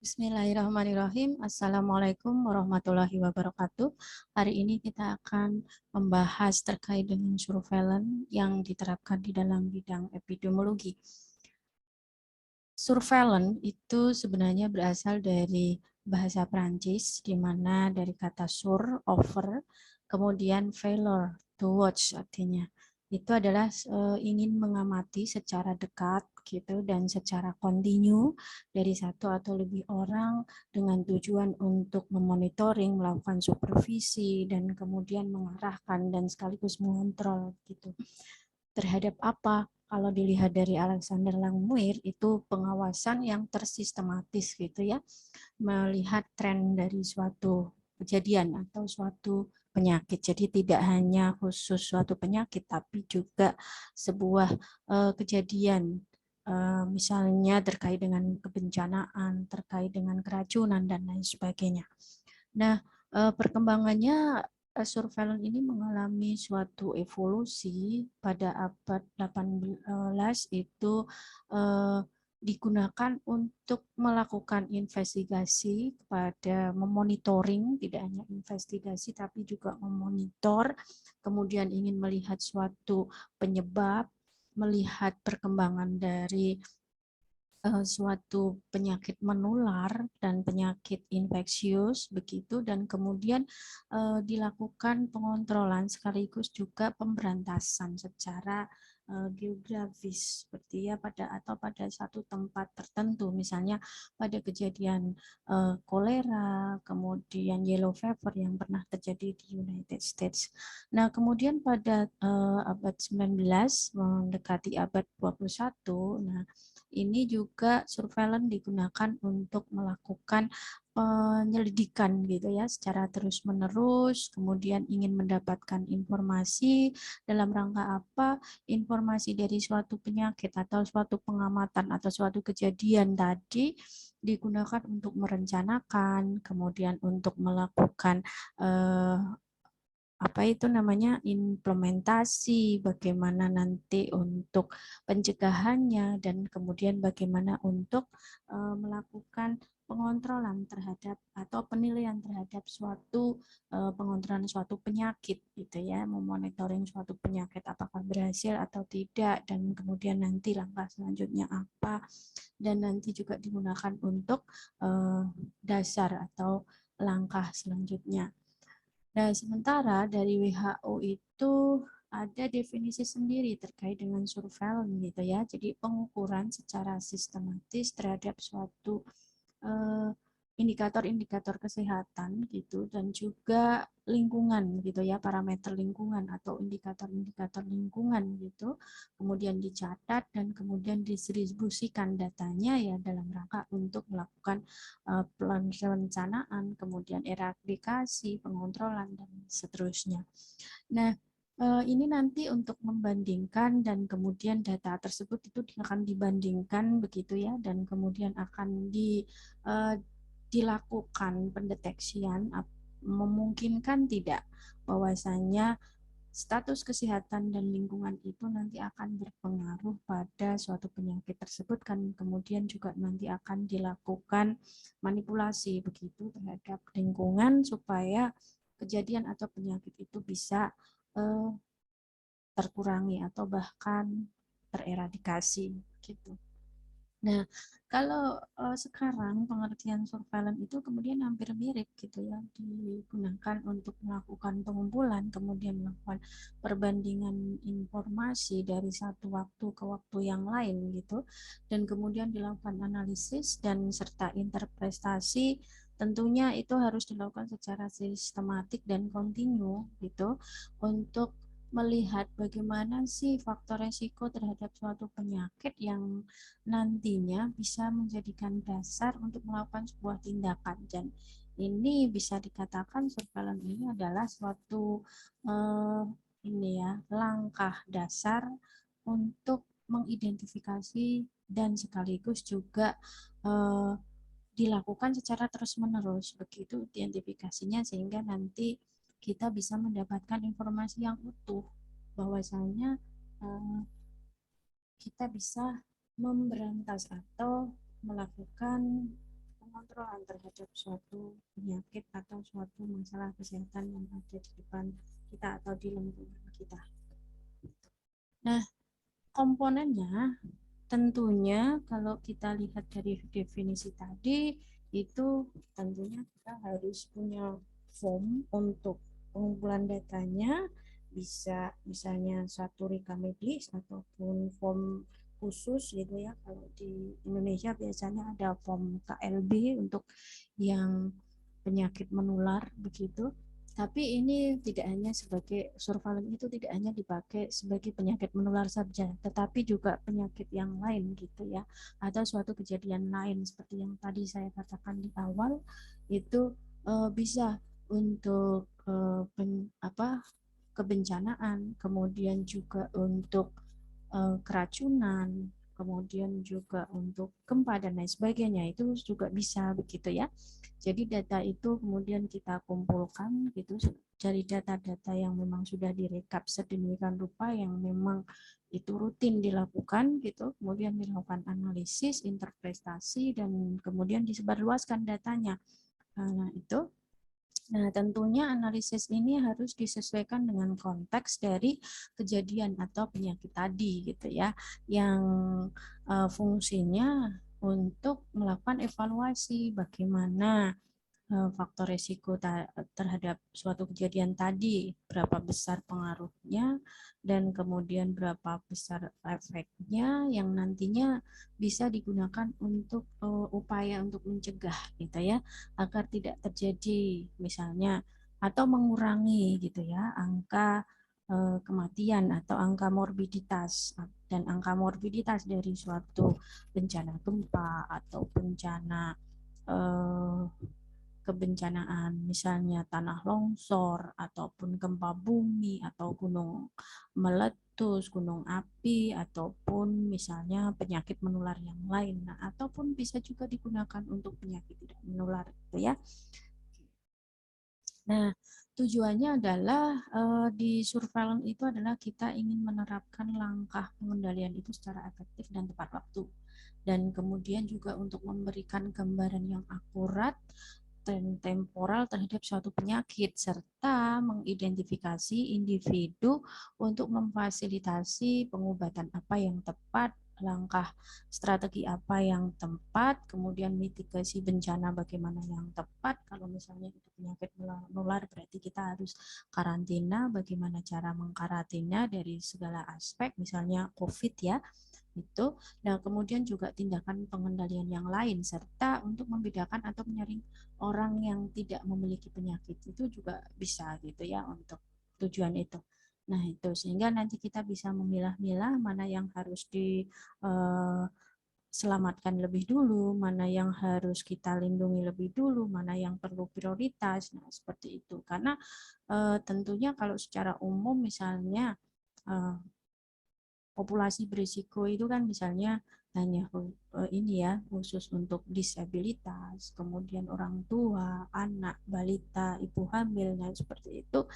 Bismillahirrahmanirrahim. Assalamualaikum warahmatullahi wabarakatuh. Hari ini kita akan membahas terkait dengan surveillance yang diterapkan di dalam bidang epidemiologi. Surveillance itu sebenarnya berasal dari bahasa Prancis, di mana dari kata sur, over, kemudian veiller, to watch artinya. Itu adalah ingin mengamati secara dekat gitu dan secara kontinu dari satu atau lebih orang dengan tujuan untuk memonitoring, melakukan supervisi dan kemudian mengarahkan dan sekaligus mengontrol gitu. Terhadap apa? Kalau dilihat dari Alexander Langmuir itu pengawasan yang tersistematis gitu ya, melihat tren dari suatu kejadian atau suatu penyakit. Jadi tidak hanya khusus suatu penyakit, tapi juga sebuah kejadian, misalnya terkait dengan kebencanaan, terkait dengan keracunan dan lain sebagainya. Nah, perkembangannya surveillance ini mengalami suatu evolusi pada abad 18 itu eh, digunakan untuk melakukan investigasi kepada memonitoring, tidak hanya investigasi tapi juga memonitor, kemudian ingin melihat suatu penyebab, melihat perkembangan dari suatu penyakit menular dan penyakit infeksius begitu, dan kemudian dilakukan pengontrolan sekaligus juga pemberantasan secara geografis seperti ya pada satu tempat tertentu, misalnya pada kejadian kolera, kemudian yellow fever yang pernah terjadi di United States. Nah, kemudian pada abad 19 mendekati abad 21, nah ini juga surveillance digunakan untuk melakukan penyelidikan gitu ya secara terus-menerus, kemudian ingin mendapatkan informasi dalam rangka apa, informasi dari suatu penyakit atau suatu pengamatan atau suatu kejadian tadi digunakan untuk merencanakan, kemudian untuk melakukan eh, apa itu namanya implementasi, bagaimana nanti untuk pencegahannya dan kemudian bagaimana untuk melakukan pengontrolan terhadap atau penilaian terhadap suatu pengontrolan suatu penyakit gitu ya, memonitoring suatu penyakit apakah berhasil atau tidak, dan kemudian nanti langkah selanjutnya apa, dan nanti juga digunakan untuk dasar atau langkah selanjutnya. Nah, sementara dari WHO itu ada definisi sendiri terkait dengan surveillance gitu ya. Jadi pengukuran secara sistematis terhadap suatu eh, indikator-indikator kesehatan gitu, dan juga lingkungan gitu ya, parameter lingkungan atau indikator-indikator lingkungan gitu. Kemudian dicatat dan kemudian didistribusikan datanya ya dalam rangka untuk melakukan perencanaan, kemudian eradikasi, pengontrolan dan seterusnya. Nah, ini nanti untuk membandingkan dan kemudian data tersebut itu akan dibandingkan begitu ya, dan kemudian akan dilakukan pendeteksian memungkinkan tidak bahwasanya status kesehatan dan lingkungan itu nanti akan berpengaruh pada suatu penyakit tersebut, kan kemudian juga nanti akan dilakukan manipulasi begitu terhadap lingkungan supaya kejadian atau penyakit itu bisa eh, terkurangi atau bahkan tereradikasi gitu. Nah, kalau sekarang pengertian surveillance itu kemudian hampir mirip gitu ya, digunakan untuk melakukan pengumpulan, kemudian melakukan perbandingan informasi dari satu waktu ke waktu yang lain gitu, dan kemudian dilakukan analisis dan serta interpretasi. Tentunya itu harus dilakukan secara sistematik dan kontinu gitu untuk melihat bagaimana sih faktor resiko terhadap suatu penyakit yang nantinya bisa menjadikan dasar untuk melakukan sebuah tindakan. Dan ini bisa dikatakan surveillance ini adalah suatu eh, ini ya, langkah dasar untuk mengidentifikasi dan sekaligus juga eh, dilakukan secara terus-menerus begitu identifikasinya, sehingga nanti kita bisa mendapatkan informasi yang utuh bahwasanya eh, kita bisa memberantas atau melakukan pengontrolan terhadap suatu penyakit atau suatu masalah kesehatan yang ada di depan kita atau di lingkungan kita. Nah, komponennya tentunya kalau kita lihat dari definisi tadi itu tentunya kita harus punya form untuk pengumpulan datanya, bisa misalnya satu rekamedis ataupun form khusus gitu ya. Kalau di Indonesia biasanya ada form KLB untuk yang penyakit menular begitu. Tapi ini tidak hanya sebagai surveillance, itu tidak hanya dipakai sebagai penyakit menular saja, tetapi juga penyakit yang lain gitu ya. Ada suatu kejadian lain seperti yang tadi saya katakan di awal itu bisa untuk kebencanaan, kemudian juga untuk keracunan, kemudian juga untuk gempa dan lain sebagainya itu juga bisa begitu ya. Jadi data itu kemudian kita kumpulkan gitu dari data-data yang memang sudah direkap sedemikian rupa yang memang itu rutin dilakukan gitu, kemudian dilakukan analisis, interpretasi dan kemudian disebarluaskan datanya. Nah, itu. Nah, tentunya analisis ini harus disesuaikan dengan konteks dari kejadian atau penyakit tadi gitu ya, yang fungsinya untuk melakukan evaluasi bagaimana faktor risiko terhadap suatu kejadian tadi, berapa besar pengaruhnya, dan kemudian berapa besar efeknya yang nantinya bisa digunakan untuk upaya untuk mencegah gitu ya, agar tidak terjadi misalnya atau mengurangi gitu ya angka kematian atau angka morbiditas dan angka morbiditas dari suatu bencana gempa atau bencana eh, kebencanaan misalnya tanah longsor ataupun gempa bumi atau gunung meletus, gunung api ataupun misalnya penyakit menular yang lain. Nah, ataupun bisa juga digunakan untuk penyakit tidak menular gitu ya. Nah, tujuannya adalah di surveillance itu adalah kita ingin menerapkan langkah pengendalian itu secara efektif dan tepat waktu. Dan kemudian juga untuk memberikan gambaran yang akurat dan temporal terhadap suatu penyakit serta mengidentifikasi individu untuk memfasilitasi pengobatan apa yang tepat, langkah strategi apa yang tepat, kemudian mitigasi bencana bagaimana yang tepat. Kalau misalnya itu penyakit menular berarti kita harus karantina, bagaimana cara mengkarantina dari segala aspek, misalnya COVID ya, itu. Nah, kemudian juga tindakan pengendalian yang lain serta untuk membedakan atau menyaring orang yang tidak memiliki penyakit itu juga bisa gitu ya untuk tujuan itu. Nah, itu sehingga nanti kita bisa memilah-milah mana yang harus diselamatkan lebih dulu, mana yang harus kita lindungi lebih dulu, mana yang perlu prioritas. Nah, seperti itu. Karena tentunya kalau secara umum misalnya eh, populasi berisiko itu kan misalnya hanya ini ya khusus untuk disabilitas, kemudian orang tua, anak, balita, ibu hamil, dan seperti itu.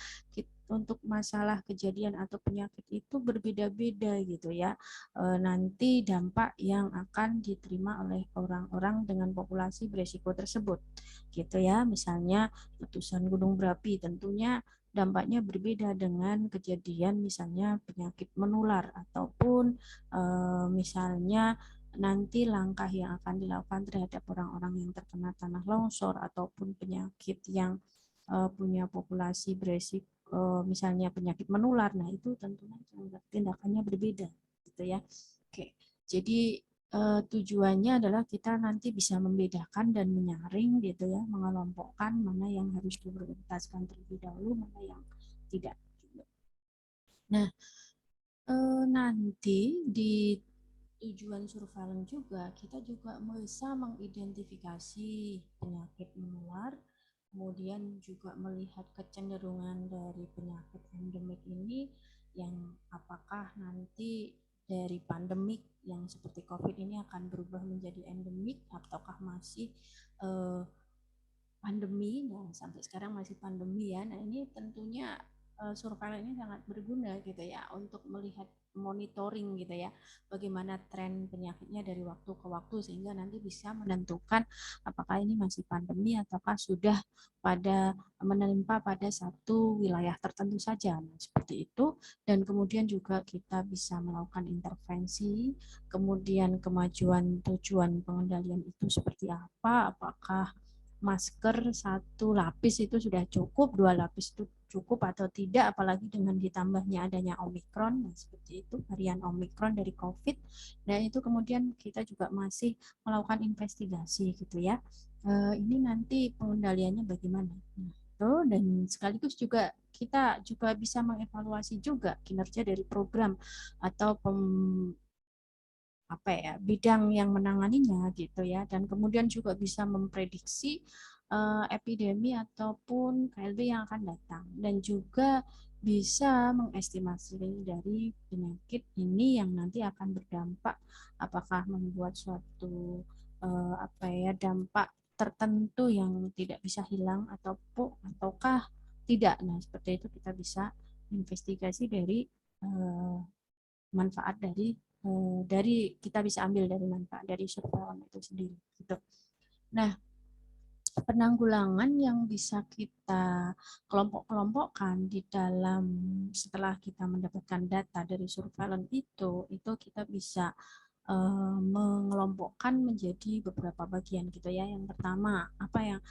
Untuk masalah kejadian atau penyakit itu berbeda-beda gitu ya. Nanti dampak yang akan diterima oleh orang-orang dengan populasi berisiko tersebut gitu ya. Misalnya letusan gunung berapi tentunya dampaknya berbeda dengan kejadian misalnya penyakit menular ataupun misalnya nanti langkah yang akan dilakukan terhadap orang-orang yang terkena tanah longsor ataupun penyakit yang punya populasi beresiko misalnya penyakit menular. Nah, itu tentunya tindakannya berbeda gitu ya. Oke. Jadi tujuannya adalah kita nanti bisa membedakan dan menyaring gitu ya, mengelompokkan mana yang harus diprioritaskan terlebih dahulu, mana yang tidak. Nah, nanti di tujuan surveillance juga kita juga bisa mengidentifikasi penyakit menular, kemudian juga melihat kecenderungan dari penyakit endemik ini yang apakah nanti dari pandemik yang seperti COVID ini akan berubah menjadi endemik ataukah masih eh, pandemi. Nah, sampai sekarang masih pandemi ya. Nah, ini tentunya surveillance ini sangat berguna gitu ya untuk melihat monitoring gitu ya, bagaimana tren penyakitnya dari waktu ke waktu sehingga nanti bisa menentukan apakah ini masih pandemi ataukah sudah pada menimpa pada satu wilayah tertentu saja. Nah, seperti itu. Dan kemudian juga kita bisa melakukan intervensi, kemudian kemajuan tujuan pengendalian itu seperti apa, apakah masker satu lapis itu sudah cukup, dua lapis itu cukup atau tidak, apalagi dengan ditambahnya adanya Omikron, nah, seperti itu varian Omikron dari COVID. Dan itu kemudian kita juga masih melakukan investigasi gitu ya. Ini nanti pengendaliannya bagaimana. Nah, itu dan sekaligus juga kita juga bisa mengevaluasi juga kinerja dari program atau apa ya bidang yang menanganinya gitu ya, dan kemudian juga bisa memprediksi epidemi ataupun KLB yang akan datang, dan juga bisa mengestimasi dari penyakit ini yang nanti akan berdampak, apakah membuat suatu apa ya dampak tertentu yang tidak bisa hilang ataukah tidak. Nah, seperti itu kita bisa investigasi dari manfaat dari kita bisa ambil dari manfaat dari surveillance itu sendiri gitu. Nah, penanggulangan yang bisa kita kelompok-kelompokkan di dalam setelah kita mendapatkan data dari surveillance itu kita bisa mengelompokkan menjadi beberapa bagian gitu ya. Yang pertama, apa yang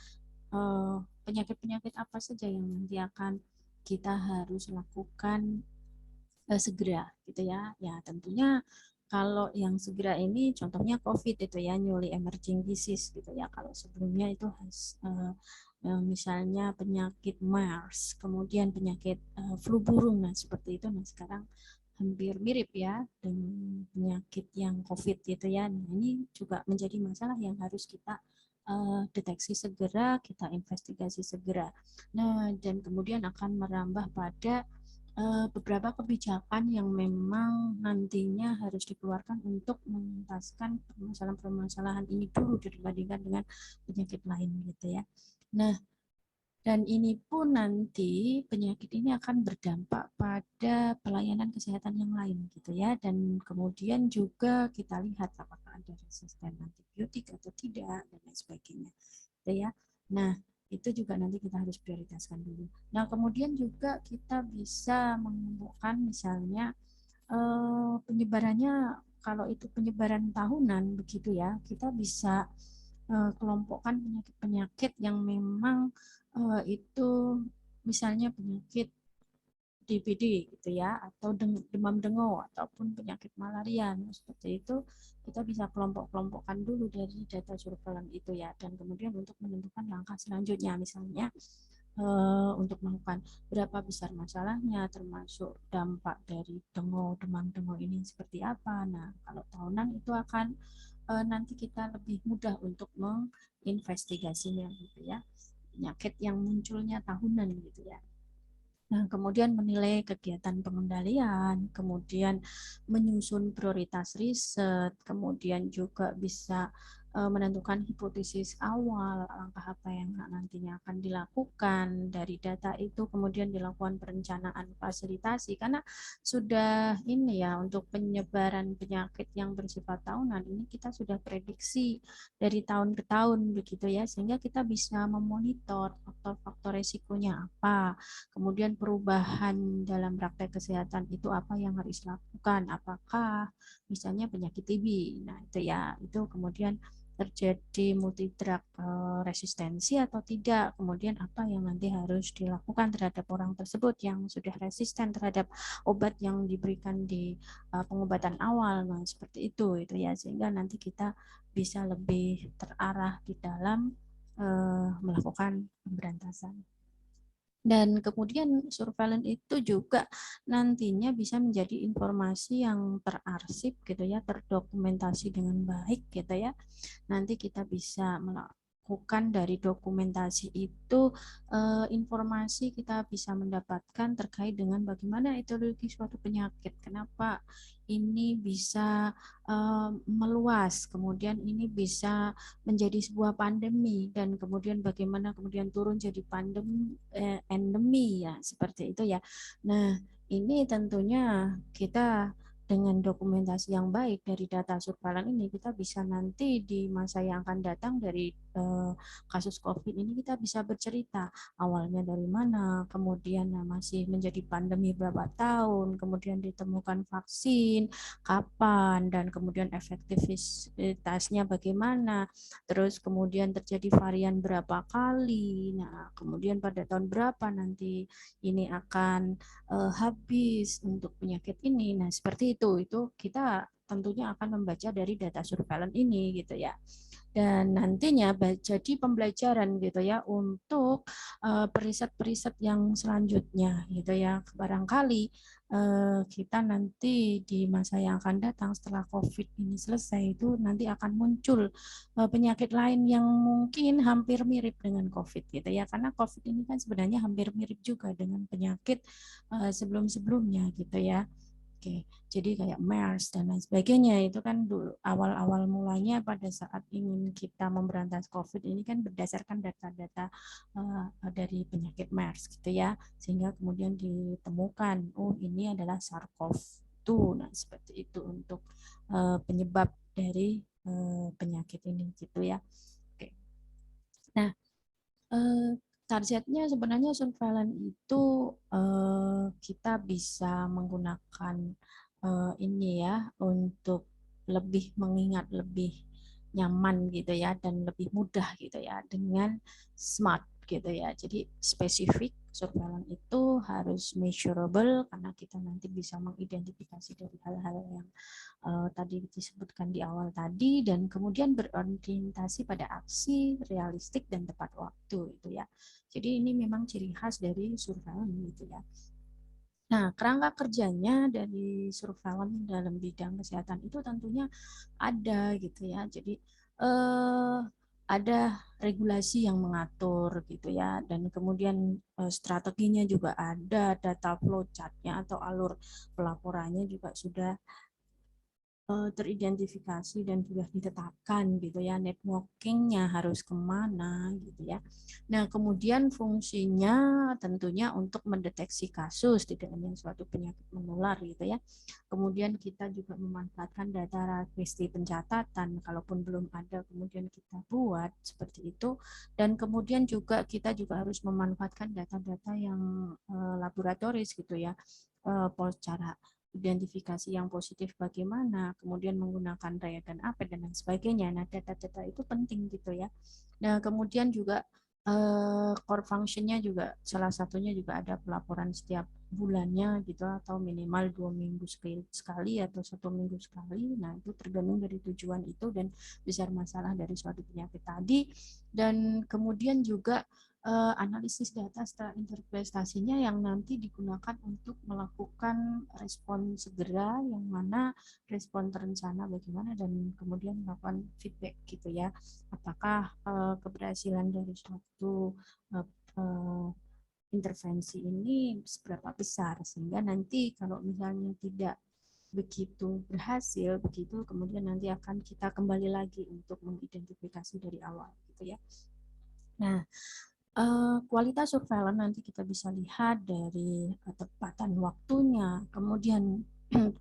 penyakit-penyakit apa saja yang nanti akan kita harus lakukan segera gitu ya. Ya tentunya kalau yang segera ini contohnya COVID itu ya, newly emerging disease gitu ya. Kalau sebelumnya itu misalnya penyakit MERS, kemudian penyakit flu burung, nah seperti itu. Nah sekarang hampir mirip ya dengan penyakit yang COVID gitu ya. Nah ini juga menjadi masalah yang harus kita deteksi segera, kita investigasi segera. Nah dan kemudian akan merambah pada beberapa kebijakan yang memang nantinya harus dikeluarkan untuk menuntaskan permasalahan-permasalahan ini dulu dibandingkan dengan penyakit lain gitu ya. Nah, dan ini pun nanti penyakit ini akan berdampak pada pelayanan kesehatan yang lain gitu ya. Dan kemudian juga kita lihat apakah ada resisten antibiotik atau tidak dan lain sebagainya. Gitu ya. Nah, itu juga nanti kita harus prioritaskan dulu. Nah, kemudian juga kita bisa mengumpulkan misalnya penyebarannya, kalau itu penyebaran tahunan begitu ya, kita bisa kelompokkan penyakit-penyakit yang memang itu misalnya penyakit DBD gitu ya, atau demam dengo ataupun penyakit malaria. Nah, seperti itu kita bisa kelompok-kelompokkan dulu dari data surveillance itu ya, dan kemudian untuk menentukan langkah selanjutnya misalnya untuk melakukan berapa besar masalahnya, termasuk dampak dari demam dengo ini seperti apa. Nah, kalau tahunan itu akan nanti kita lebih mudah untuk menginvestigasinya gitu ya, penyakit yang munculnya tahunan gitu ya. Nah, kemudian menilai kegiatan pengendalian, kemudian menyusun prioritas riset, kemudian juga bisa menentukan hipotesis awal, langkah apa yang nantinya akan dilakukan dari data itu, kemudian dilakukan perencanaan fasilitasi, karena sudah ini ya, untuk penyebaran penyakit yang bersifat tahunan ini kita sudah prediksi dari tahun ke tahun begitu ya, sehingga kita bisa memonitor faktor-faktor resikonya apa, kemudian perubahan dalam praktek kesehatan itu apa yang harus dilakukan, apakah misalnya penyakit TB, nah itu ya, itu kemudian terjadi multi drug resistensi atau tidak, kemudian apa yang nanti harus dilakukan terhadap orang tersebut yang sudah resisten terhadap obat yang diberikan di pengobatan awal, nah seperti itu ya, sehingga nanti kita bisa lebih terarah di dalam melakukan pemberantasan. Dan kemudian surveillance itu juga nantinya bisa menjadi informasi yang terarsip gitu ya, terdokumentasi dengan baik gitu ya. Nanti kita bisa melakukan dari dokumentasi itu informasi kita bisa mendapatkan terkait dengan bagaimana etiologi suatu penyakit, kenapa ini bisa meluas, kemudian ini bisa menjadi sebuah pandemi, dan kemudian bagaimana kemudian turun jadi pandemi endemi ya, seperti itu ya. Nah, ini tentunya kita dengan dokumentasi yang baik dari data surveillance ini, kita bisa nanti di masa yang akan datang dari kasus COVID ini kita bisa bercerita awalnya dari mana, kemudian masih menjadi pandemi berapa tahun, kemudian ditemukan vaksin, kapan, dan kemudian efektivitasnya bagaimana, terus kemudian terjadi varian berapa kali, nah kemudian pada tahun berapa nanti ini akan habis untuk penyakit ini. Nah, seperti itu kita tentunya akan membaca dari data surveillance ini gitu ya. Dan nantinya jadi pembelajaran gitu ya untuk periset-periset yang selanjutnya gitu ya. Barangkali kita nanti di masa yang akan datang setelah COVID ini selesai itu nanti akan muncul penyakit lain yang mungkin hampir mirip dengan COVID gitu ya. Karena COVID ini kan sebenarnya hampir mirip juga dengan penyakit sebelum-sebelumnya gitu ya. Oke, jadi kayak MERS dan lain sebagainya itu kan dulu awal-awal mulanya pada saat ingin kita memberantas COVID ini kan berdasarkan data-data dari penyakit MERS gitu ya, sehingga kemudian ditemukan oh ini adalah SARS-CoV-2. Nah, seperti itu untuk penyebab dari penyakit ini gitu ya. Oke. Nah, targetnya sebenarnya surveillance itu kita bisa menggunakan ini ya untuk lebih mengingat lebih nyaman gitu ya dan lebih mudah gitu ya dengan smart gitu ya. Jadi spesifik surveillance itu harus measurable karena kita nanti bisa mengidentifikasi dari hal-hal yang tadi disebutkan di awal tadi dan kemudian berorientasi pada aksi realistik dan tepat waktu itu ya. Jadi ini memang ciri khas dari surveillance gitu ya. Nah, kerangka kerjanya dari surveillance dalam bidang kesehatan itu tentunya ada gitu ya. Jadi ada regulasi yang mengatur gitu ya, dan kemudian strateginya juga ada, data flow chart-nya atau alur pelaporannya juga sudah teridentifikasi dan sudah ditetapkan gitu ya, networkingnya harus kemana gitu ya. Nah kemudian fungsinya tentunya untuk mendeteksi kasus tidak hanya suatu penyakit menular gitu ya. Kemudian kita juga memanfaatkan data registrasi pencatatan, kalaupun belum ada kemudian kita buat seperti itu. Dan kemudian juga kita juga harus memanfaatkan data-data yang laboratoris gitu ya, cara identifikasi yang positif bagaimana, kemudian menggunakan reagen apa dan lain sebagainya. Nah, data-data itu penting gitu ya. Nah, kemudian juga core functionnya juga salah satunya juga ada pelaporan setiap bulannya gitu atau minimal 2 minggu sekali atau 1 minggu sekali. Nah, itu tergantung dari tujuan itu dan besar masalah dari suatu penyakit tadi. Dan kemudian juga analisis data setelah interpretasinya yang nanti digunakan untuk melakukan respon segera yang mana respon terencana bagaimana dan kemudian melakukan feedback gitu ya, apakah keberhasilan dari suatu intervensi ini seberapa besar sehingga nanti kalau misalnya tidak begitu berhasil begitu kemudian nanti akan kita kembali lagi untuk mengidentifikasi dari awal gitu ya. Nah, kualitas surveillance nanti kita bisa lihat dari ketepatan waktunya, kemudian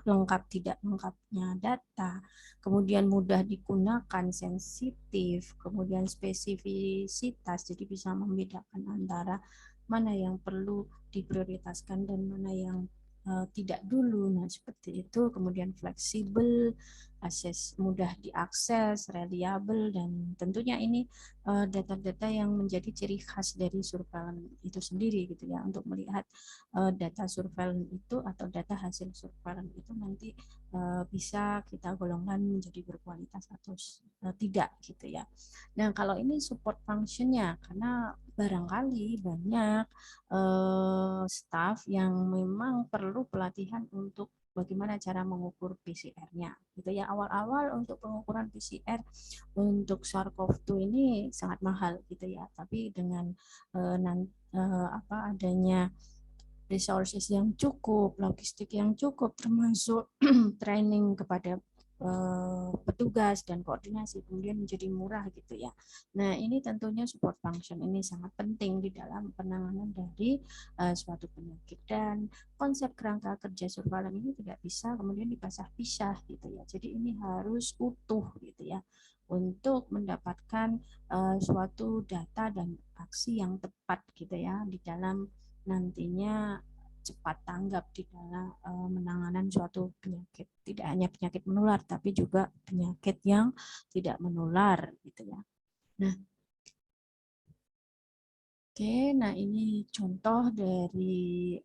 lengkap tidak lengkapnya data, kemudian mudah digunakan, sensitif, kemudian spesifisitas, jadi bisa membedakan antara mana yang perlu diprioritaskan dan mana yang tidak dulu. Nah, seperti itu. Kemudian fleksibel, mudah diakses, reliable, dan tentunya ini data-data yang menjadi ciri khas dari surveillance itu sendiri gitu ya, untuk melihat data surveillance itu atau data hasil surveillance itu nanti bisa kita golongkan menjadi berkualitas atau tidak gitu ya. Nah kalau ini support functionnya karena barangkali banyak staff yang memang perlu pelatihan untuk bagaimana cara mengukur PCR-nya gitu ya. Awal-awal untuk pengukuran PCR untuk SARS-CoV-2 ini sangat mahal gitu ya, tapi dengan adanya resources yang cukup, logistik yang cukup, termasuk training kepada petugas dan koordinasi kemudian menjadi murah gitu ya. Nah, ini tentunya support function ini sangat penting di dalam penanganan dari suatu penyakit, dan konsep kerangka kerja surveillance ini tidak bisa kemudian dipisah-pisah gitu ya. Jadi ini harus utuh gitu ya untuk mendapatkan suatu data dan aksi yang tepat gitu ya di dalam nantinya cepat tanggap di dalam menanganan suatu penyakit. Tidak hanya penyakit menular, tapi juga penyakit yang tidak menular gitu ya. Nah, oke, nah ini contoh dari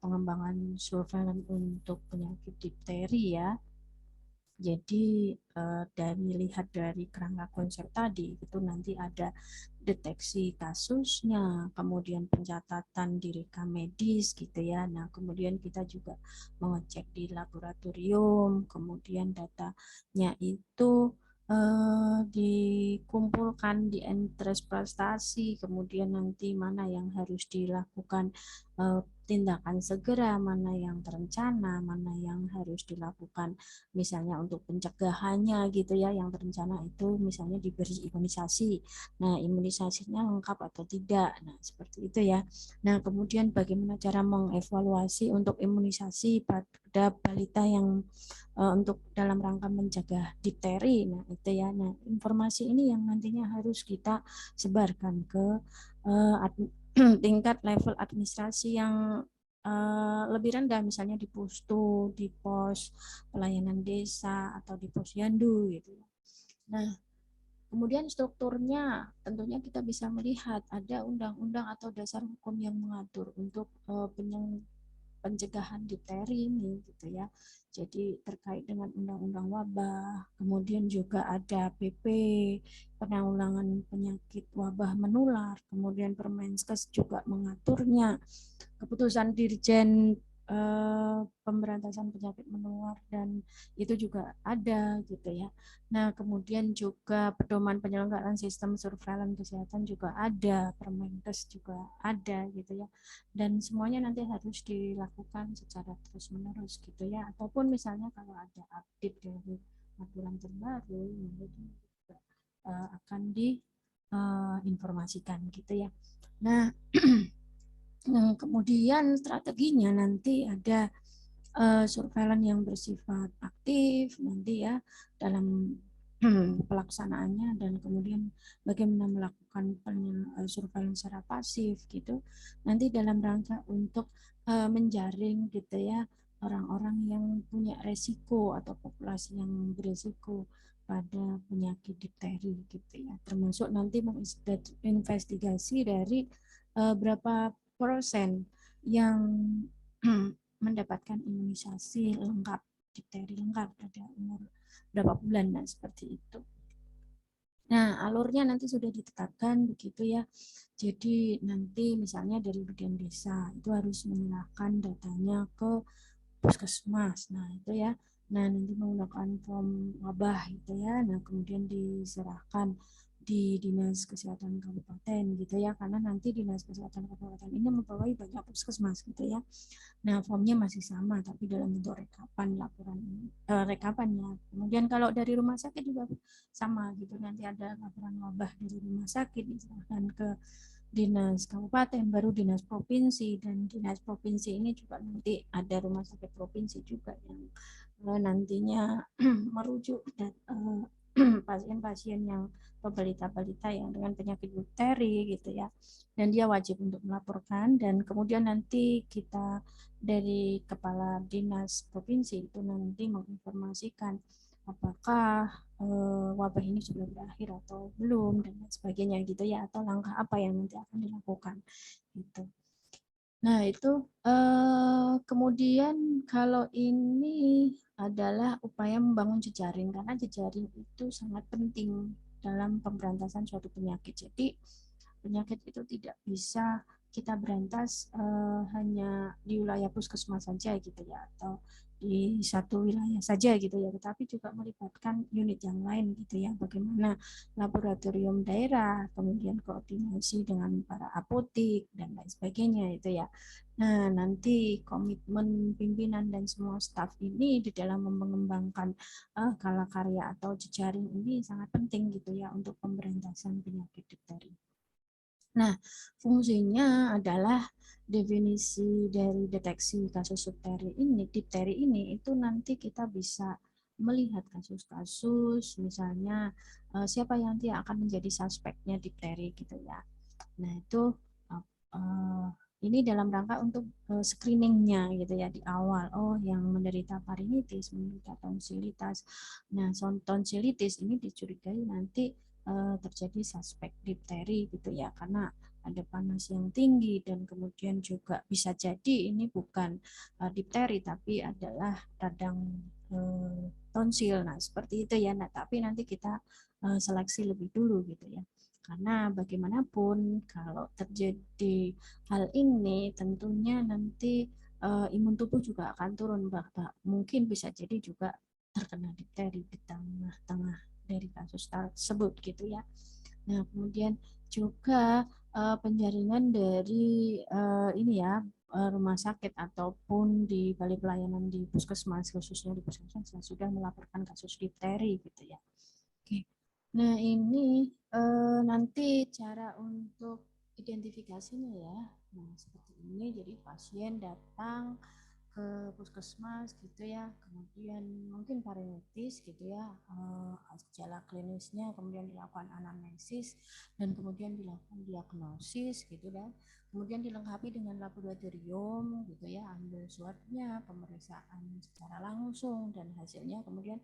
pengembangan surveillance untuk penyakit difteri ya. Jadi dari kerangka konsep tadi itu nanti ada deteksi kasusnya, kemudian pencatatan di rekam medis gitu ya. Nah, kemudian kita juga mengecek di laboratorium, kemudian datanya itu dikumpulkan di entres prestasi, kemudian nanti mana yang harus dilakukan tindakan segera, mana yang terencana, mana yang harus dilakukan misalnya untuk pencegahannya gitu ya, yang terencana itu misalnya diberi imunisasi. Nah, imunisasinya lengkap atau tidak. Nah, seperti itu ya. Nah, kemudian bagaimana cara mengevaluasi untuk imunisasi pada balita yang untuk dalam rangka mencegah difteri. Nah, itu ya. Nah, informasi ini yang nantinya harus kita sebarkan ke tingkat level administrasi yang lebih rendah, misalnya di Pustu, di pos pelayanan desa atau di posyandu gitu. Nah, kemudian strukturnya tentunya kita bisa melihat ada undang-undang atau dasar hukum yang mengatur untuk pencegahan difteri ini gitu ya. Jadi terkait dengan undang-undang wabah, kemudian juga ada PP penanggulangan penyakit wabah menular, kemudian Permenkes juga mengaturnya, keputusan Dirjen pemberantasan penyakit menular dan itu juga ada gitu ya. Nah, kemudian juga pedoman penyelenggaraan sistem surveillance kesehatan juga ada, Permenkes juga ada gitu ya. Dan semuanya nanti harus dilakukan secara terus-menerus gitu ya. Ataupun misalnya kalau ada update dari aturan terbaru, itu juga akan diinformasikan gitu ya. Nah, kemudian strateginya nanti ada surveillance yang bersifat aktif nanti ya dalam pelaksanaannya, dan kemudian bagaimana melakukan surveillance secara pasif gitu nanti dalam rangka untuk menjaring gitu ya orang-orang yang punya resiko atau populasi yang beresiko pada penyakit difteri gitu ya, termasuk nanti menginvestigasi dari berapa persen yang mendapatkan imunisasi lengkap, difteri lengkap pada umur berapa bulan, nah seperti itu. Nah, alurnya nanti sudah ditetapkan begitu ya. Jadi nanti misalnya dari bagian desa itu harus menyerahkan datanya ke puskesmas. Nah, itu ya. Nah, nanti menggunakan form wabah gitu ya. Nah, kemudian diserahkan di Dinas Kesehatan Kabupaten gitu ya. Karena nanti Dinas Kesehatan Kabupaten ini membawahi banyak puskesmas gitu ya. Nah, formnya masih sama tapi dalam bentuk rekapan laporan rekapannya. Kemudian kalau dari rumah sakit juga sama gitu. Nanti ada laporan wabah dari rumah sakit diserahkan ke dinas kabupaten, baru dinas provinsi, dan dinas provinsi ini juga nanti ada rumah sakit provinsi juga yang nantinya merujuk dan pasien-pasien yang atau balita-balita yang dengan penyakit difteri gitu ya, dan dia wajib untuk melaporkan, dan kemudian nanti kita dari kepala dinas provinsi itu nanti menginformasikan apakah wabah ini sudah berakhir atau belum dan sebagainya gitu ya, atau langkah apa yang nanti akan dilakukan gitu. Nah, itu kemudian kalau ini adalah upaya membangun jejaring, karena jejaring itu sangat penting dalam pemberantasan suatu penyakit. Jadi penyakit itu tidak bisa kita berantas hanya di wilayah puskesmas saja gitu ya, atau di satu wilayah saja gitu ya, tetapi juga melibatkan unit yang lain gitu ya, bagaimana laboratorium daerah, kemudian koordinasi dengan para apotik dan lain sebagainya itu ya. Nah, nanti komitmen pimpinan dan semua staf ini di dalam mengembangkan kala karya atau jejaring ini sangat penting gitu ya untuk pemberantasan penyakit difteri. Nah, fungsinya adalah definisi dari deteksi kasus difteri ini itu nanti kita bisa melihat kasus-kasus, misalnya siapa yang nanti akan menjadi suspeknya difteri gitu ya. Nah, itu uh, ini dalam rangka untuk screeningnya gitu ya di awal. Oh, yang menderita parinitis, menderita tonsilitas. Nah, tonsilitis ini dicurigai nanti terjadi suspek difteri gitu ya, karena ada panas yang tinggi dan kemudian juga bisa jadi ini bukan difteri tapi adalah radang tonsil. Nah, seperti itu ya. Nah, tapi nanti kita seleksi lebih dulu gitu ya. Karena bagaimanapun kalau terjadi hal ini tentunya nanti imun tubuh juga akan turun, bahkan mungkin bisa jadi juga terkena difteri di tengah-tengah dari kasus tersebut gitu ya. Nah, kemudian juga penjaringan dari ini ya rumah sakit ataupun di balai pelayanan di puskesmas, khususnya di puskesmas yang sudah melaporkan kasus difteri gitu ya. Oke. Nah, ini nanti cara untuk identifikasinya ya. Nah, seperti ini. Jadi pasien datang ke puskesmas gitu ya, kemudian mungkin parinitis gitu ya, gejala klinisnya, kemudian dilakukan anamnesis dan kemudian dilakukan diagnosis gitu ya, kemudian dilengkapi dengan laboratorium gitu ya, ambil swabnya, pemeriksaan secara langsung dan hasilnya kemudian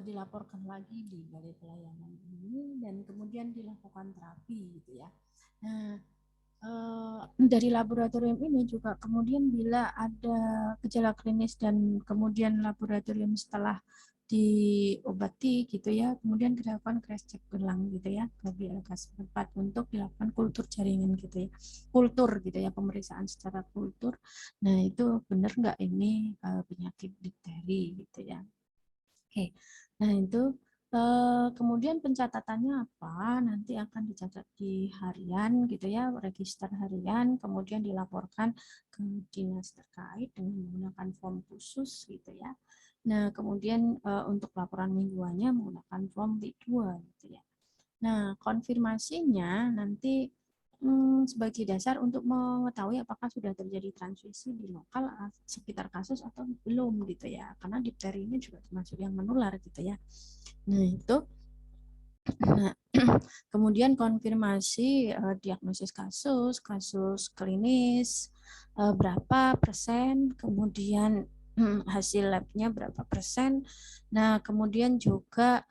dilaporkan lagi di balai pelayanan ini dan kemudian dilakukan terapi gitu ya. Nah, dari laboratorium ini juga kemudian bila ada gejala klinis dan kemudian laboratorium setelah diobati gitu ya, kemudian dilakukan cross check ulang gitu ya ke BLK setempat untuk dilakukan kultur jaringan gitu ya, kultur gitu ya, pemeriksaan secara kultur. Nah, itu benar nggak ini penyakit difteri gitu ya. Oke, nah itu kemudian pencatatannya apa? Nanti akan dicatat di harian gitu ya, register harian, kemudian dilaporkan ke dinas terkait dengan menggunakan form khusus gitu ya. Nah, kemudian untuk laporan mingguannya menggunakan form B2 gitu ya. Nah, konfirmasinya nanti sebagai dasar untuk mengetahui apakah sudah terjadi transmisi di lokal sekitar kasus atau belum gitu ya. Karena difteri ini juga termasuk yang menular gitu ya. Nah, itu nah, kemudian konfirmasi diagnosis kasus, kasus klinis berapa persen, kemudian hasil labnya berapa persen. Nah, kemudian juga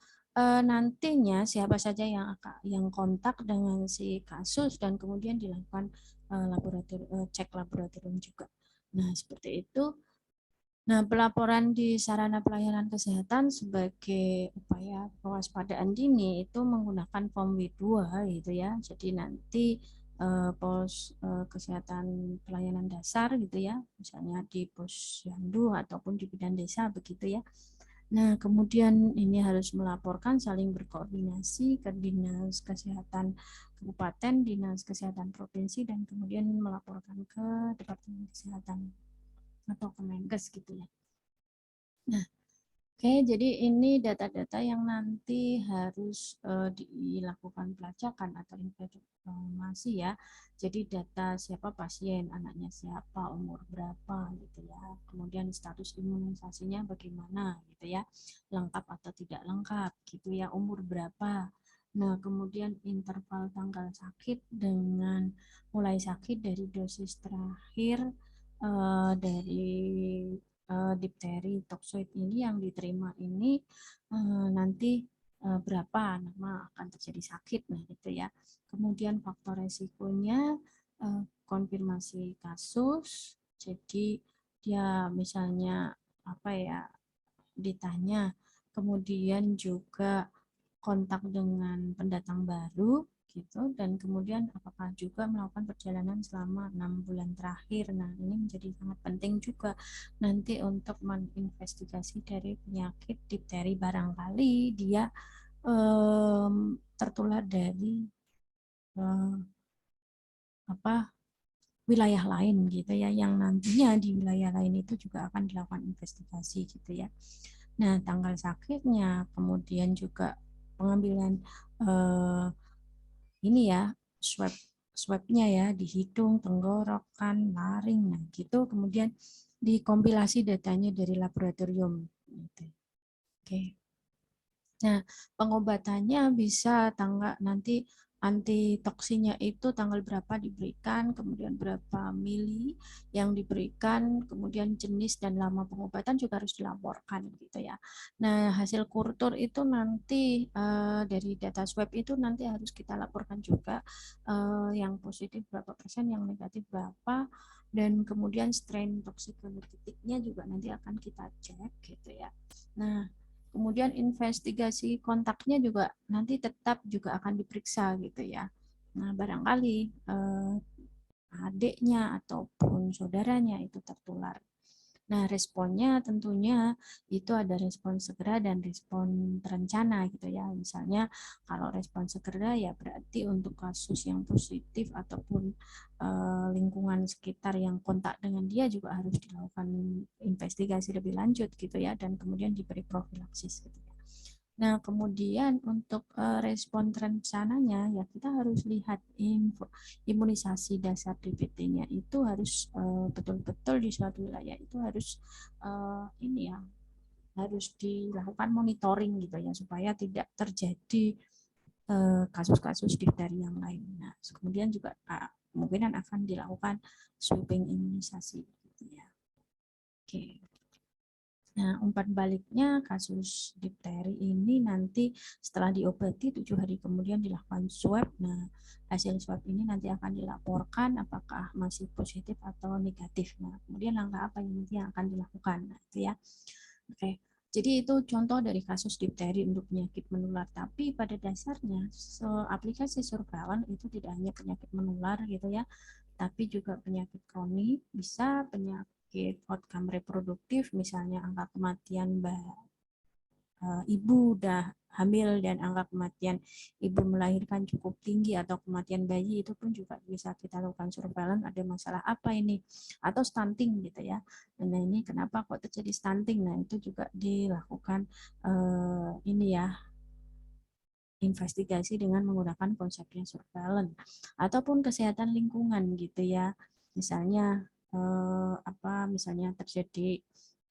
nantinya siapa saja yang kontak dengan si kasus dan kemudian dilakukan cek laboratorium juga. Nah, seperti itu. Nah, pelaporan di sarana pelayanan kesehatan sebagai upaya kewaspadaan dini itu menggunakan form W2 gitu ya. Jadi nanti pos kesehatan pelayanan dasar gitu ya, misalnya di posyandu ataupun di bidan desa begitu ya. Nah, kemudian ini harus melaporkan, saling berkoordinasi ke dinas kesehatan kabupaten, dinas kesehatan provinsi, dan kemudian melaporkan ke departemen kesehatan atau Kemenkes gitu ya. Nah, oke, jadi ini data-data yang nanti harus dilakukan pelacakan atau informasi ya. Jadi data siapa pasien, anaknya siapa, umur berapa gitu ya. Kemudian status imunisasinya bagaimana gitu ya. Lengkap atau tidak lengkap gitu ya, umur berapa. Nah, kemudian interval tanggal sakit dengan mulai sakit dari dosis terakhir dari difteri toksoid ini yang diterima ini nanti berapa nama akan terjadi sakit, nah gitu ya. Kemudian faktor resikonya konfirmasi kasus, jadi dia misalnya apa ya ditanya, kemudian juga kontak dengan pendatang baru gitu, dan kemudian apakah juga melakukan perjalanan selama 6 bulan terakhir. Nah, ini menjadi sangat penting juga nanti untuk menginvestigasi dari penyakit difteri, barangkali dia tertular dari apa wilayah lain gitu ya, yang nantinya di wilayah lain itu juga akan dilakukan investigasi gitu ya. Nah, tanggal sakitnya, kemudian juga pengambilan ini ya, swabnya ya di hidung, tenggorokan, laring, nah gitu. Kemudian dikompilasi datanya dari laboratorium. Gitu. Oke. Nah, pengobatannya bisa nanti antitoksinya itu tanggal berapa diberikan, kemudian berapa mili yang diberikan, kemudian jenis dan lama pengobatan juga harus dilaporkan gitu ya. Nah, hasil kultur itu nanti dari data swab itu nanti harus kita laporkan juga, yang positif berapa persen, yang negatif berapa, dan kemudian strain toksikologitiknya juga nanti akan kita cek gitu ya. Nah, kemudian investigasi kontaknya juga nanti tetap juga akan diperiksa gitu ya. Nah, barangkali adiknya ataupun saudaranya itu tertular. Nah, responnya tentunya itu ada respon segera dan respon terencana gitu ya. Misalnya kalau respon segera ya berarti untuk kasus yang positif ataupun lingkungan sekitar yang kontak dengan dia juga harus dilakukan investigasi lebih lanjut gitu ya, dan kemudian diberi profilaksis gitu ya. Nah, kemudian untuk respon terencananya ya kita harus lihat imunisasi dasar DPT-nya itu harus betul-betul di suatu wilayah itu harus ini ya, harus dilakukan monitoring gitu ya, supaya tidak terjadi kasus-kasus difteri yang lain. Nah, kemudian juga kemungkinan akan dilakukan sweeping imunisasi gitu ya. Oke. Nah, umpan baliknya kasus difteri ini nanti setelah diobati 7 hari kemudian dilakukan swab. Nah, hasil swab ini nanti akan dilaporkan apakah masih positif atau negatif. Nah, kemudian langkah apa yang nanti yang akan dilakukan. Nah, itu ya. Oke. Jadi itu contoh dari kasus difteri untuk penyakit menular. Tapi pada dasarnya aplikasi surveillance itu tidak hanya penyakit menular gitu ya, tapi juga penyakit kronik, bisa penyakit outcome reproduktif, misalnya angka kematian ibu udah hamil dan angka kematian ibu melahirkan cukup tinggi, atau kematian bayi itu pun juga bisa kita lakukan surveillance, ada masalah apa ini, atau stunting gitu ya. Nah, ini kenapa kok terjadi stunting, nah itu juga dilakukan ini ya, investigasi dengan menggunakan konsepnya surveillance. Ataupun kesehatan lingkungan gitu ya, misalnya misalnya terjadi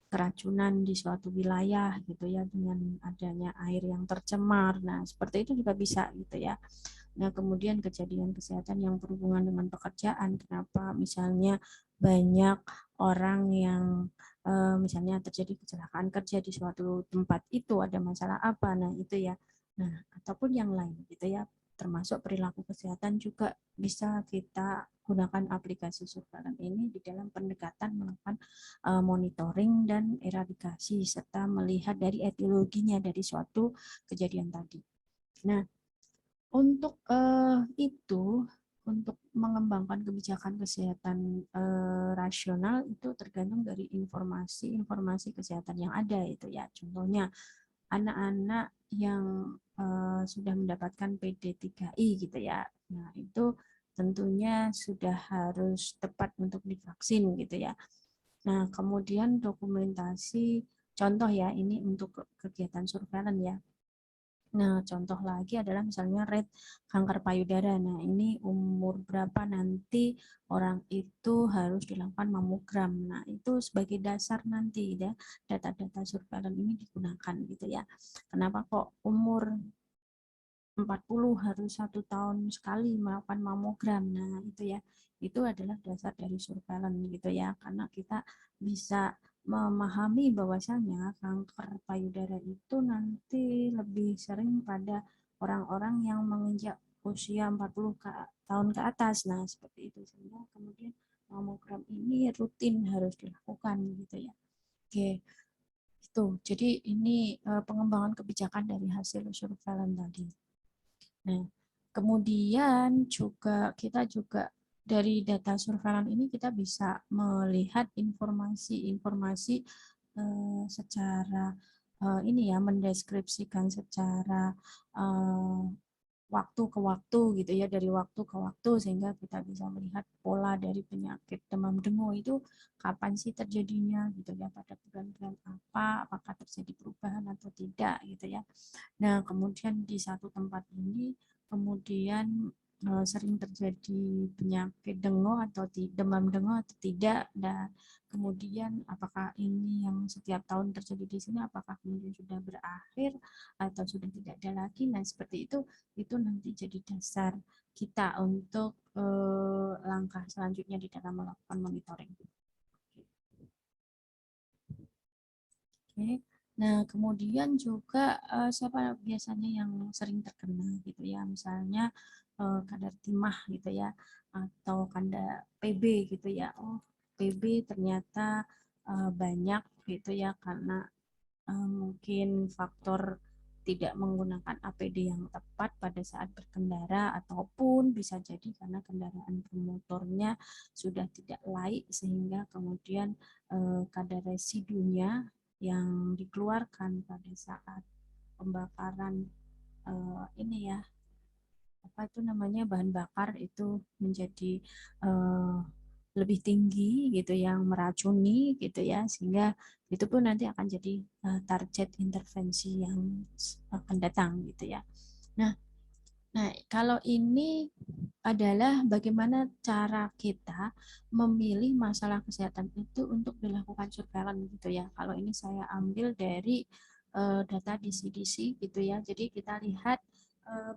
keracunan di suatu wilayah gitu ya, dengan adanya air yang tercemar. Nah, seperti itu juga bisa gitu ya. Nah, kemudian kejadian kesehatan yang berhubungan dengan pekerjaan, kenapa misalnya banyak orang yang misalnya terjadi kecelakaan kerja di suatu tempat, itu ada masalah apa, nah itu ya. Nah, ataupun yang lain gitu ya, termasuk perilaku kesehatan juga bisa kita gunakan aplikasi surveillance ini di dalam pendekatan melakukan monitoring dan eradikasi, serta melihat dari etiologinya dari suatu kejadian tadi. Nah, untuk itu, untuk mengembangkan kebijakan kesehatan rasional itu tergantung dari informasi kesehatan yang ada itu ya. Contohnya anak-anak yang sudah mendapatkan PD3I gitu ya. Nah, itu tentunya sudah harus tepat untuk divaksin gitu ya. Nah, kemudian dokumentasi contoh ya, ini untuk kegiatan surveillance ya. Nah, contoh lagi adalah misalnya rate kanker payudara. Nah, ini umur berapa nanti orang itu harus dilakukan mamogram. Nah, itu sebagai dasar nanti ya, data-data surveillance ini digunakan gitu ya. Kenapa kok umur 40 harus 1 tahun sekali melakukan mamogram? Nah, itu ya. Itu adalah dasar dari surveillance gitu ya. Karena kita bisa memahami bahwasanya kanker payudara itu nanti lebih sering pada orang-orang yang menginjak usia 40 tahun ke atas. Nah, seperti itu, sehingga kemudian mamogram ini rutin harus dilakukan gitu ya. Oke. Itu. Jadi ini pengembangan kebijakan dari hasil surveillance tadi. Nah, kemudian juga kita juga dari data surveillance ini kita bisa melihat informasi-informasi secara ini ya, mendeskripsikan secara waktu ke waktu gitu ya, dari waktu ke waktu, sehingga kita bisa melihat pola dari penyakit demam dengue itu kapan sih terjadinya gitu ya, pada bulan-bulan apa, apakah terjadi perubahan atau tidak gitu ya. Nah, kemudian di satu tempat ini kemudian sering terjadi penyakit dengue atau demam dengue atau tidak, dan kemudian apakah ini yang setiap tahun terjadi di sini, apakah kemudian sudah berakhir atau sudah tidak ada lagi. Nah, seperti itu nanti jadi dasar kita untuk langkah selanjutnya di dalam melakukan monitoring. Oke. Nah, kemudian juga siapa biasanya yang sering terkena gitu ya, misalnya kadar timah gitu ya, atau kadar PB gitu ya. Oh, PB ternyata banyak gitu ya, karena mungkin faktor tidak menggunakan APD yang tepat pada saat berkendara, ataupun bisa jadi karena kendaraan bermotornya sudah tidak layak sehingga kemudian kadar residunya yang dikeluarkan pada saat pembakaran ini ya, apa itu namanya, bahan bakar itu menjadi eh, lebih tinggi gitu, yang meracuni gitu ya, sehingga itu pun nanti akan jadi target intervensi yang akan datang gitu ya. Nah, kalau ini adalah bagaimana cara kita memilih masalah kesehatan itu untuk dilakukan surveillance gitu ya. Kalau ini saya ambil dari data di CDC gitu ya. Jadi kita lihat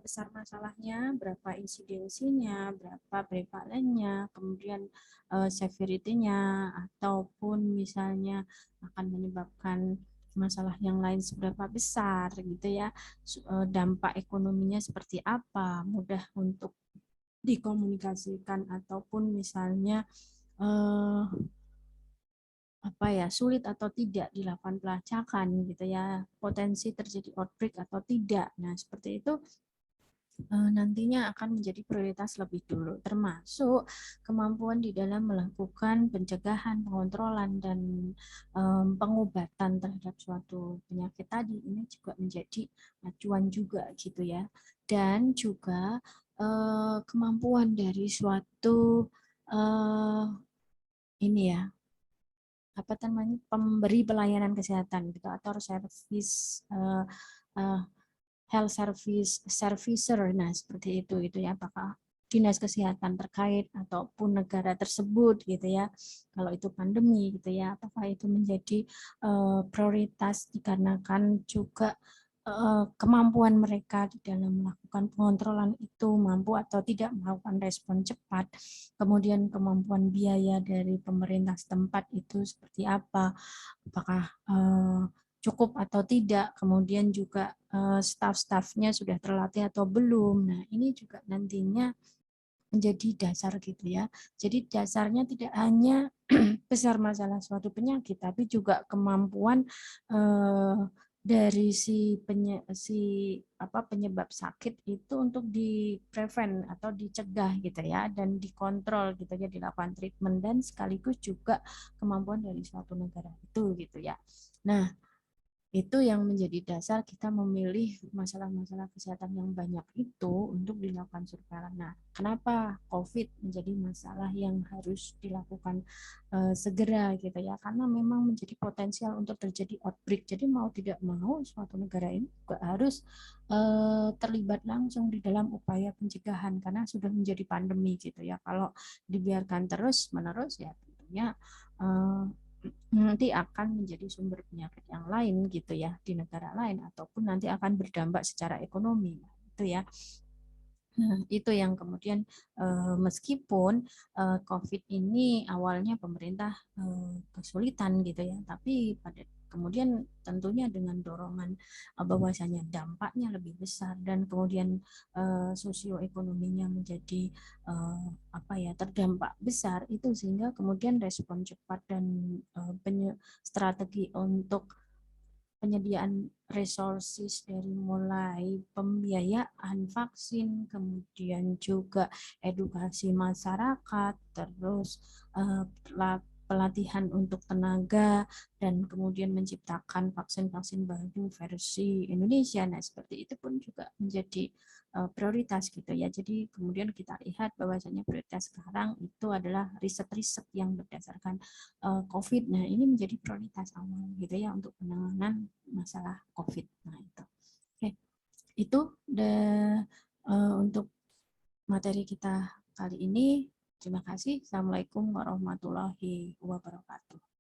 besar masalahnya, berapa insidensinya, berapa prevalennya, kemudian severity-nya, ataupun misalnya akan menyebabkan masalah yang lain seberapa besar gitu ya, dampak ekonominya seperti apa, mudah untuk dikomunikasikan, ataupun misalnya eh, apa ya, sulit atau tidak dilakukan pelacakan gitu ya, potensi terjadi outbreak atau tidak. Nah, seperti itu nantinya akan menjadi prioritas lebih dulu, termasuk kemampuan di dalam melakukan pencegahan, pengontrolan, dan pengobatan terhadap suatu penyakit tadi. Ini juga menjadi acuan juga gitu ya. Dan juga kemampuan dari suatu eh, ini ya, apa namanya, pemberi pelayanan kesehatan gitu, atau service uh, health service servicer. Nah, seperti itu ya, apakah dinas kesehatan terkait ataupun negara tersebut gitu ya, kalau itu pandemi gitu ya, apakah itu menjadi prioritas dikarenakan juga kemampuan mereka di dalam melakukan pengontrolan itu mampu atau tidak melakukan respon cepat, kemudian kemampuan biaya dari pemerintah setempat itu seperti apa, apakah cukup atau tidak, kemudian juga staf-stafnya sudah terlatih atau belum. Nah, ini juga nantinya menjadi dasar gitu ya. Jadi dasarnya tidak hanya besar masalah suatu penyakit, tapi juga kemampuan dari penyebab sakit itu untuk diprevent atau dicegah gitu ya, dan dikontrol gitu ya, dilakukan treatment, dan sekaligus juga kemampuan dari suatu negara itu gitu ya. Nah, itu yang menjadi dasar kita memilih masalah-masalah kesehatan yang banyak itu untuk dilakukan surveillance. Nah, kenapa COVID menjadi masalah yang harus dilakukan segera gitu ya? Karena memang menjadi potensial untuk terjadi outbreak. Jadi mau tidak mau suatu negara ini juga harus terlibat langsung di dalam upaya pencegahan, karena sudah menjadi pandemi gitu ya. Kalau dibiarkan terus-menerus ya tentunya nanti akan menjadi sumber penyakit yang lain gitu ya di negara lain, ataupun nanti akan berdampak secara ekonomi itu ya. Nah, itu yang kemudian meskipun COVID ini awalnya pemerintah kesulitan gitu ya, tapi kemudian tentunya dengan dorongan bahwasanya dampaknya lebih besar, dan kemudian sosioekonominya menjadi apa ya, terdampak besar itu, sehingga kemudian respon cepat dan strategi untuk penyediaan resources dari mulai pembiayaan vaksin, kemudian juga edukasi masyarakat, terus pelatihan untuk tenaga, dan kemudian menciptakan vaksin-vaksin baru versi Indonesia. Nah, seperti itu pun juga menjadi prioritas gitu ya. Jadi kemudian kita lihat bahwasanya prioritas sekarang itu adalah riset-riset yang berdasarkan COVID. Nah, ini menjadi prioritas awal gitu ya untuk penanganan masalah COVID. Nah, itu. Oke. Itu untuk materi kita kali ini. Terima kasih. Assalamualaikum warahmatullahi wabarakatuh.